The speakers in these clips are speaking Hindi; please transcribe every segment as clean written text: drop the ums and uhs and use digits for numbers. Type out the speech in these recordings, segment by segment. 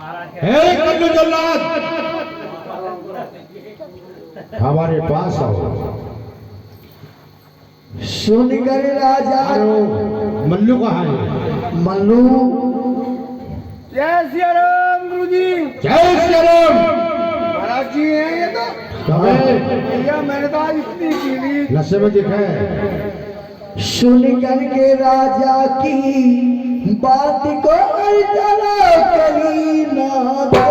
हे कल्लू जल्लाद, हमारे पास आओ। सुनकर राजा मल्लू कहाँ है? मल्लू जय सिया राम गुरु जी। जय श्री राम। महाराज जी हैं ये तो। भैया मैंने तो आज इतनी पीली नशे में दिखे। सुनकर के राजा की बात को चलो करी ना दे।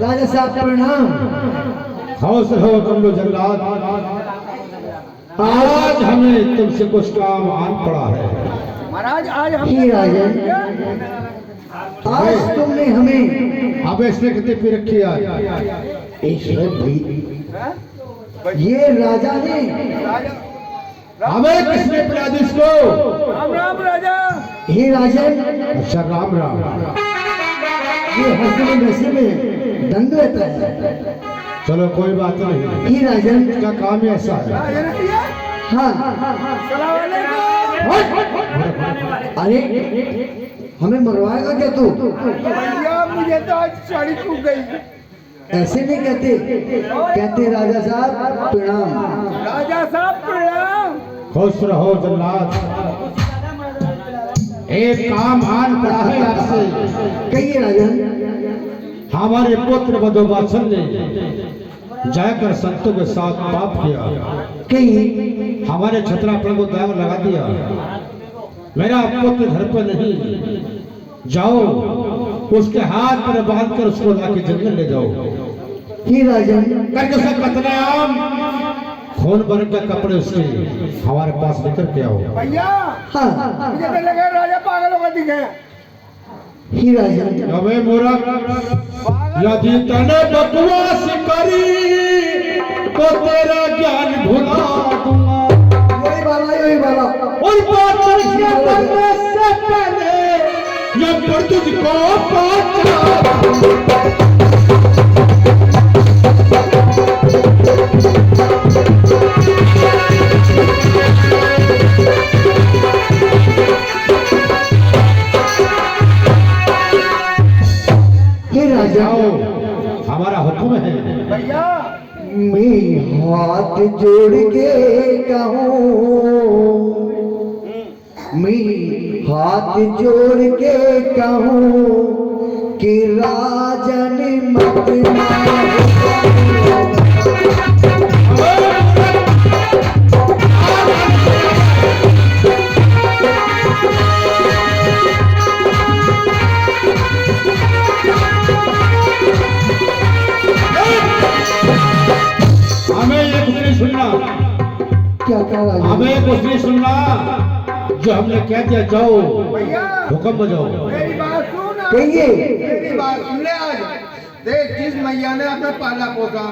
राजा साहब प्रणाम। हौस हो कल्लू जल्लाद, आज हमें तुमसे कुछ काम आन पड़ा है। महाराज आज हम ही राजन, आज तुमने हमें अब इसने कितनी पी रखी आज? ईश्वर भी ये राजा ने हमें किसने पिला दी इसको? राम राम राजा। हे राजन, अच्छा राम राम। ये हंसने नशे में दंग लेता है। चलो कोई बात नहीं, हे राजन, इसका काम ही ऐसा है। राजन भैया हाँ सलाम अलैकुम। अरे हमें मरवाएगा क्या तू? भैया मुझे तो आज साड़ी छूट गई। ऐसे नहीं कहते, कहते राजा साहब प्रणाम। राजा साहब प्रणाम। खुश रहो जल्लाद, एक काम आन पड़ा है आपसे। कहिए राजन। हमारे पुत्र वधोवासन ने जाकर संतों के साथ पाप किया, कहिए। हमारे छत्रापन को दाव लगा दिया। मेरा पुत्र घर पर नहीं, जाओ उसके हाथ पर बांध कर उसको लाके जंगल ले जाओ। हे राजन, करके उसका कत्लेआम, खून भर के कपड़े उसके हमारे पास लेकर के आओ। भैया हाँ मुझे तो लगा राजा पागल होगा दिखे। हे राजन, अबे मूर्ख, यदि तने बकवास करी तो तेरा ज्ञान भुला दूंगा। यही वाला और बात करने से पहले ये पर तुझको जाओ, हमारा हुक्म है। भैया मैं हाथ जोड़ के कहूँ, मैं हाथ जोड़ के कहूँ कि राजन मत सुनना। क्या कह रहा है? हमें कुछ नहीं सुनना, जो हमने कह दिया जाओ, भैया हुक्म बजाओ। मेरी बात सुन। कहिए। मेरी बात सुन ले। आज देख जिस मैया ने अपना पाला पोसा,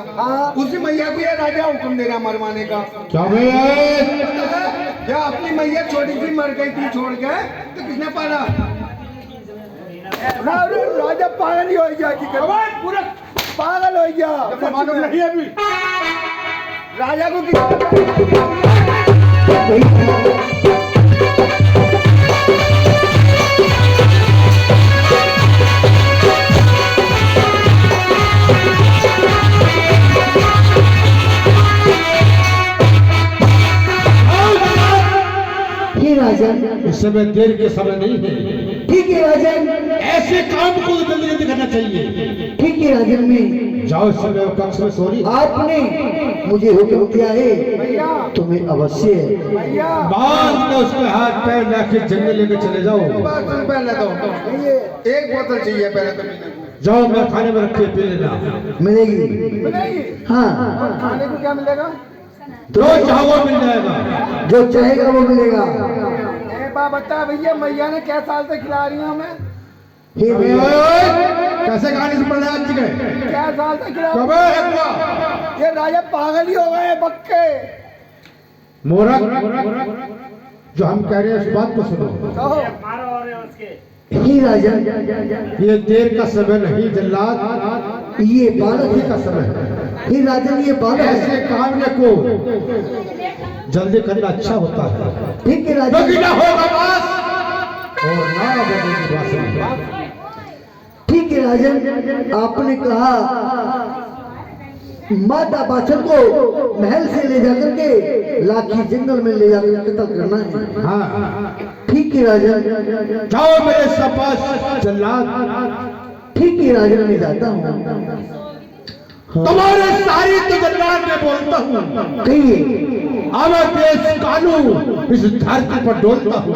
उसी मैया को ये राजा हुक्म दे रहा मरवाने का। क्या भैया? क्या अपनी मैया छोटी सी मर गई थी छोड़ के, तो किसने पाला? राजा पागल ही हो गया कि पूरा पागल हो गया। मालूम नहीं अभी राजा को राजन, इस समय देर के समय नहीं है। ठीक है राजन, ऐसे काम को जल्दी जल्दी करना चाहिए। ठीक है राजन, में जाओ इस समय कक्ष में सोरी। आपने मुझे हुक्म किया है, तुम्हें अवश्य बांध के उसके हाथ पैर लाके जंगल लेके चले जाओ। पहले तो एक बोतल चाहिए पहले तो। जाओ मैं खाने में रखे पी लेना। मिलेगी। हाँ, खाने को क्या मिलेगा? जो चाहो वो मिल जाएगा। जो चाहेगा वो मिलेगा। बता भैया मैया ने क्या साल से खिला रही है हमें? हे भैया, कैसे कहानी से पढ़ आज गए? क्या साल से खिला? कबे ये राजा पागल ही हो गए बक्के। मूर्ख, जो हम कह रहे हैं उस बात को सुनो। कहो। हे राजन, ये देर का समय नहीं जल्लाद, ये बालक ही का समय है। हे राजन ये बालक ऐसे है। कार्य को जल्दी करना अच्छा होता है, ठीक है राजन। क्योंकि ना होगा बास और ना बजेगी बांसुरी। ठीक है राजन, आपने कहा माता बाछड़ को महल से ले जाकर के लाठी जंगल में ले जाकर कत्ल करना है। हाँ, ठीक है राजन। जाओ मेरे सपास जल्लाद। ठीक है राजन, मैं जाता हूँ। तुम्हारे सारी तो जल्लाद में बोलता हूँ, कहिए। अब देश कानून इस धरती पर डोलता हूँ।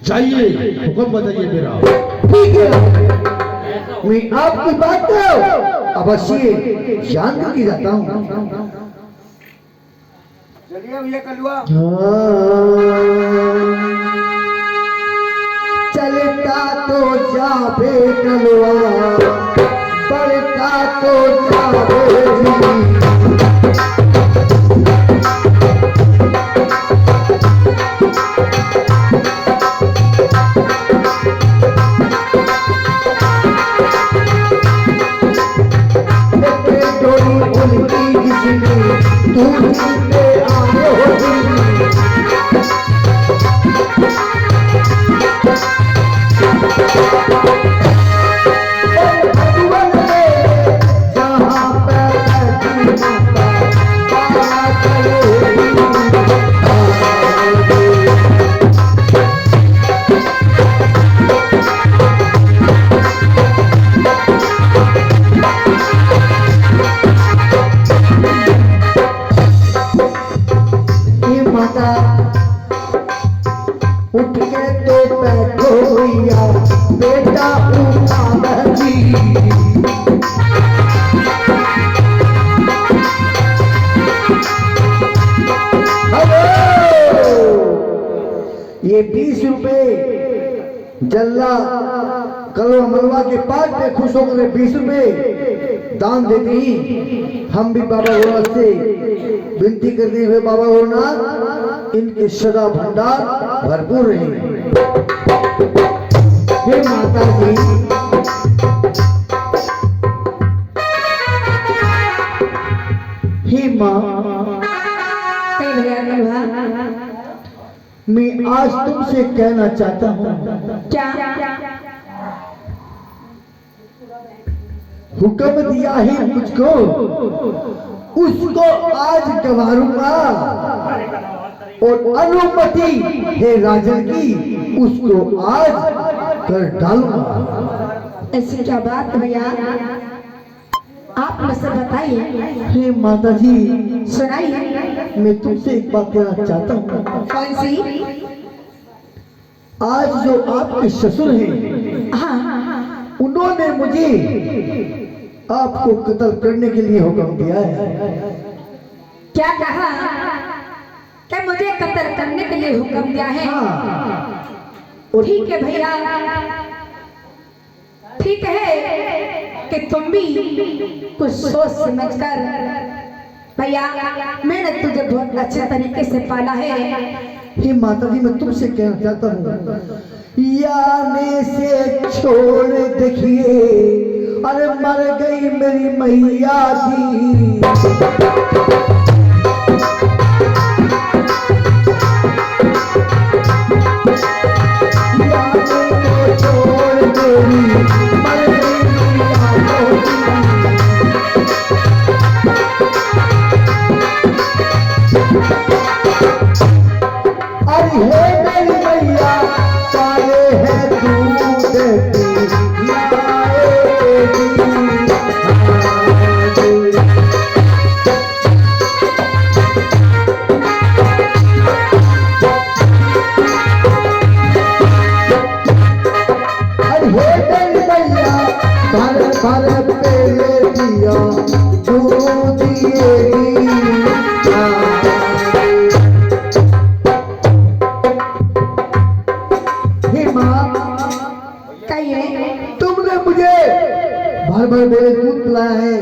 जाइए, हुक्म बताइए मेरा। ठीक है, मैं आपकी बात को अवश्य जान करके जाता हूँ। चलिए भैया कलुआ। चलता तो जाबे कलवा, बढ़ता तो जाबे जी। उठ के तो बैठो भैया, बेटा उठा जी। ये 20 रुपए जल्ला कलवा मलवा के पास पे खुश होकर 20 रुपए दान दे दी। हम भी बाबा भोलेनाथ से विनती करते हुए, बाबा भोलेनाथ इनके सदा भंडार भरपूर रहे। हे माता जी, हे माँ, मैं आज तुमसे कहना चाहता हूँ। क्या? हुक्म दिया है मुझको, उसको आज गवारूंगा और अनुमति है राजन की, उसको आज कर डालूंगा। ऐसी क्या बात भैया, आप मुझसे बताइए। हे माता जी, सुनाइए। मैं तुमसे एक बात कहना चाहता हूँ। कौन सी? आज जो आपके ससुर हैं, हाँ, उन्होंने मुझे आपको कत्ल करने के लिए हुक्म दिया है। क्या कहा? क्या मुझे कत्ल करने के लिए हुक्म दिया है? हाँ। और ठीक है भैया, ठीक है कि तुम भी कुछ सोच समझकर, भैया मैंने तुझे बहुत अच्छे तरीके से पाला है। हे माता जी, मैं तुमसे कहना चाहता हूँ, याने से छोड़ देखिए, अरे मर गई मेरी मैया जी। तुमने मुझे भर भर मेरे दूध पिलाया है,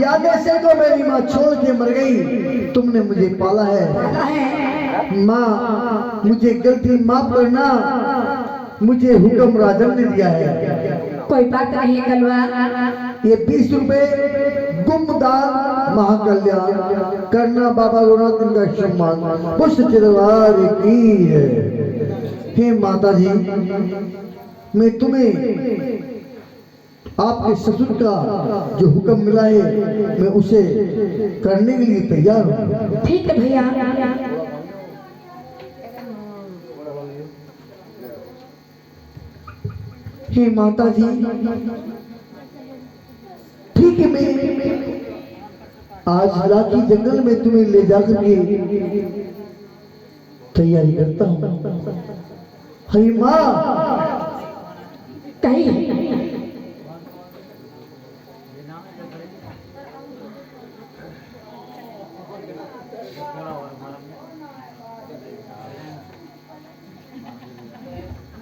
यादें से तो मेरी माँ छोड़ के मर गई, तुमने मुझे पाला है। माँ मुझे गलती माफ करना, मुझे हुक्म राजन ने दिया है। कोई बात नहीं कलवा, ये 20 रुपए गुमदान महाकल्याण करना बाबा गुरुनाथ का सम्मान पुष्ट दरबार की है। हे माता जी, मैं तुम्हें आपके ससुर का जो हुक्म मिला है मैं उसे करने के लिए तैयार हूँ। ठीक है भैया। हे माता जी, ठीक है, मैं आज राखी जंगल में तुम्हें ले जाकर के तैयारी करता हूँ। हरी माँ कहीं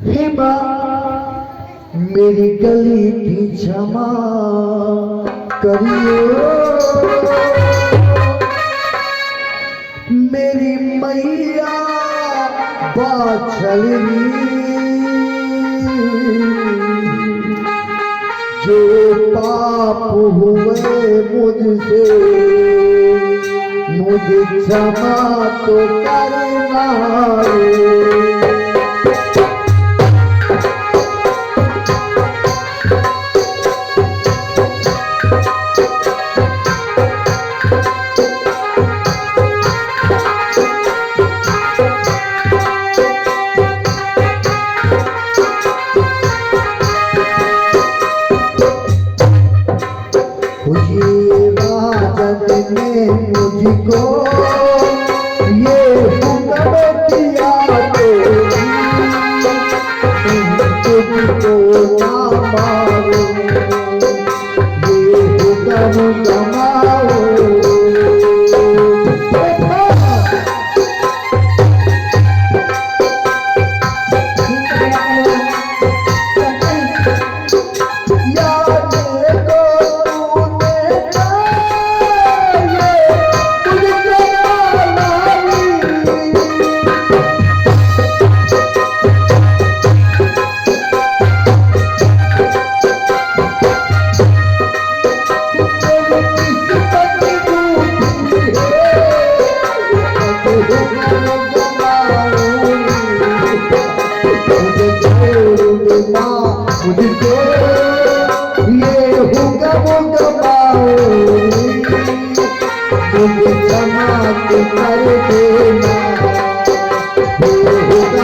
हे माँ मेरी गली की क्षमा करियो, मेरी मैया बाछलनी जो पाप हुए मुझसे मुझे क्षमा तो करना रे। मुझको ये हुक्म किया तुझको ना मारो, ये हुक्म कमाओ। मुझको ये हुक्म कमाओ, मुझे क्षमा कर देना, ये हुक्म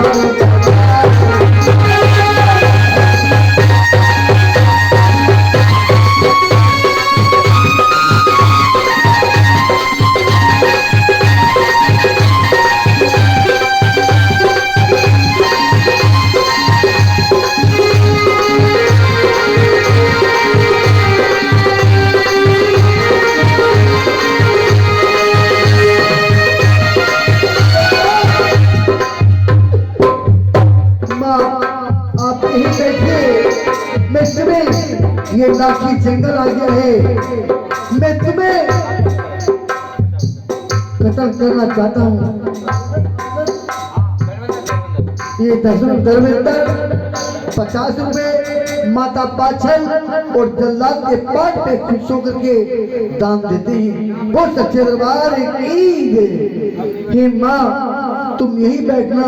ये राखी जंगल आ गया है, मैं तुम्हें कत्ल करना चाहता हूँ। ये 10 धर्मेंद्र 50 रुपए माता पाछल और जल्लाद के पाठ पे खुश होकर के दान देते हैं। वो सच्चे दरबार की जय। हे माँ तुम यही बैठना,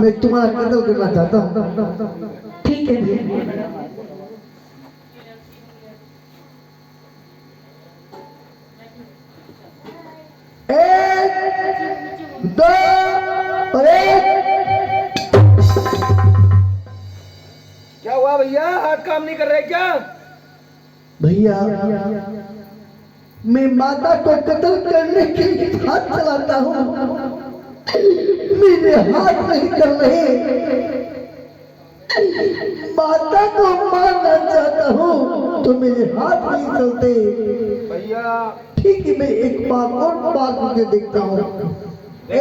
मैं तुम्हारा कत्ल करना चाहता हूँ। ठीक है। दो और एक। क्या हुआ भैया, हाथ काम नहीं कर रहे क्या? भैया मैं माता को कत्ल करने के लिए हाथ चलाता हूँ, मेरे हाथ नहीं कर रहे। माता को मारना चाहता हूँ तो मेरे हाथ नहीं चलते। भैया ठीक है, मैं एक बार और बात करके देखता हूँ। 1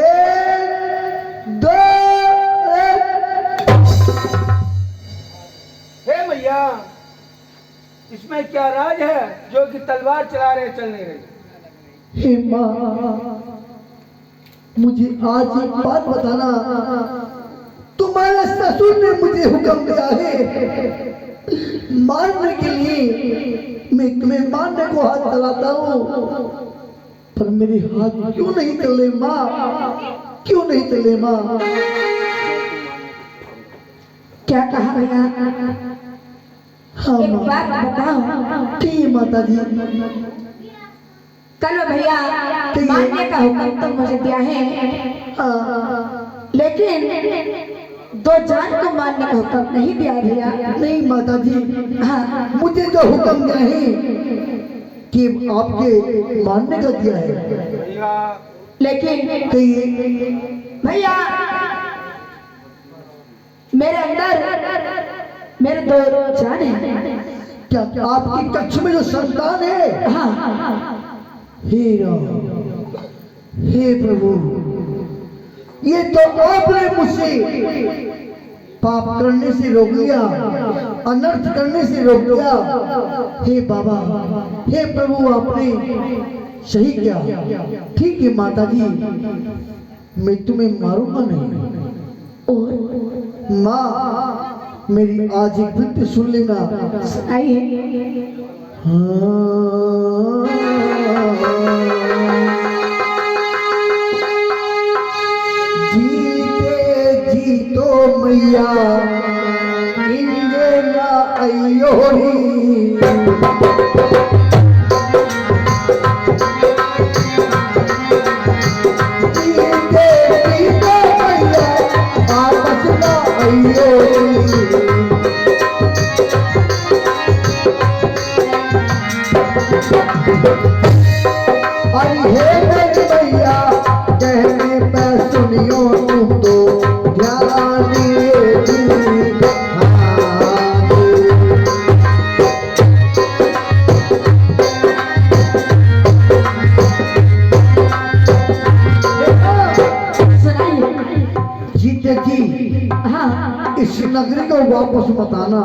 2 1। हे भैया, इसमें क्या राज है जो कि तलवार चला रहे चल नहीं रहे? हे माँ मुझे आज एक बात बताना, तुम्हारे ससुर ने मुझे हुक्म दिया है मारने के लिए, मैं तुम्हें मारने को हाथ चलाता हूँ, पर मेरे हाथ क्यों नहीं चले माँ, क्यों नहीं चले माँ? क्या कहा भैया? हाँ एक माँ। बात बताओ, ठीक है माता जी। कल भैया मारने का हुक्म तो मुझे दिया है, हाँ। लेकिन दो जान को मारने का हुक्म नहीं दिया भैया। नहीं माता जी, हाँ, मुझे जो हुक्म दिया है कि आपके मानने का दिया है, लेकिन कहिए। भैया मेरे अंदर मेरे दो जान है। क्या आपकी कक्ष में जो संतान है? हाँ, हे राम, हे प्रभु, ये तो आपने मुझसे पाप करने से रोक लिया, अनर्थ करने से रोक लिया। हे बाबा, हे प्रभु, आपने सही किया। ठीक है माता जी, मैं तुम्हें मारूंगा नहीं। और माँ, मेरी आज एक नृत्य सुन लेना। आइए। जीते जी तो मैया इंगे ना अयोरी, जीते जी तो मैया आपस ना अयोरी। अरे हे मेरी मैया, कहने पे सुनियो तुम तो ध्यान जीते जी हाँ, इस नगरी को वापस मत आना।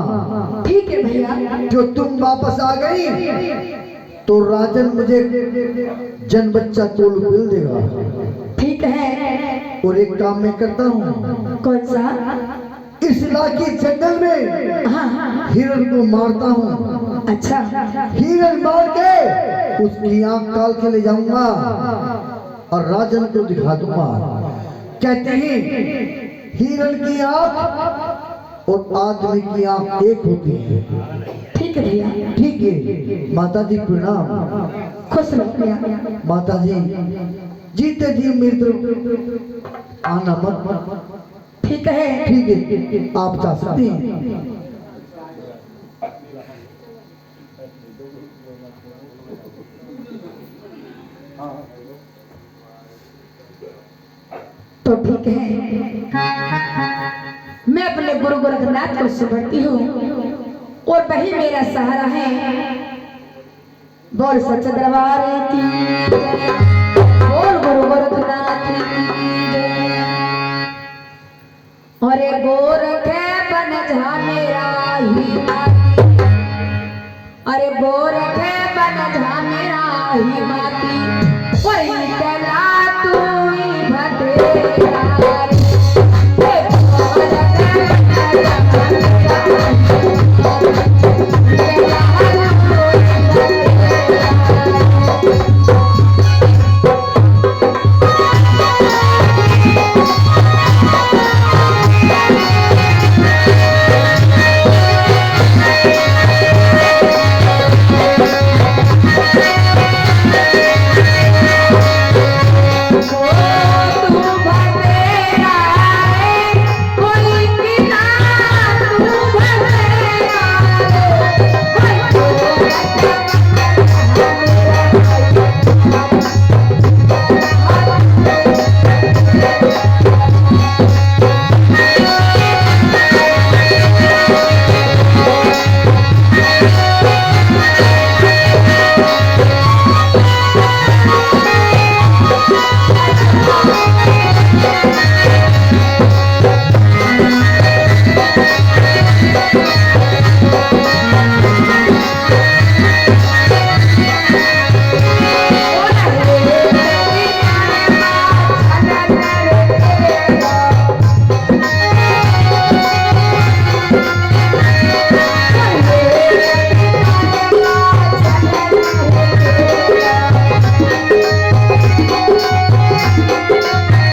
ठीक है भैया। जो तुम वापस आ गई तो राजन मुझे जन बच्चा तोल मिल देगा। ठीक है। और एक काम मैं करता हूँ, कौन सा? इस इलाके जंगल में हाँ, हाँ, हिरण को मारता हूँ। अच्छा। हिरण मार के उसकी आंख काल के ले जाऊंगा और राजन को दिखा दूंगा। कहते हैं हिरण की आंख और आदमी की आंख एक होती है। ठीक है भैया। ठीक है माता जी, प्रणाम। खुश रहो भैया। माता जी, जीते जी मेरी तरफ आना मत। ठीक है। ठीक है, आप जा सकते हैं। तो ठीक है, मैं अपने गुरु गोरखनाथ को सुभरती हूँ और वही मेरा सहारा है। बोल सच दरबार की जय, बोल गुरु गोरखनाथ की जय। अरे गोरख बन जा मेरा ही माती, अरे गोरख बन जा मेरा ही माती, वही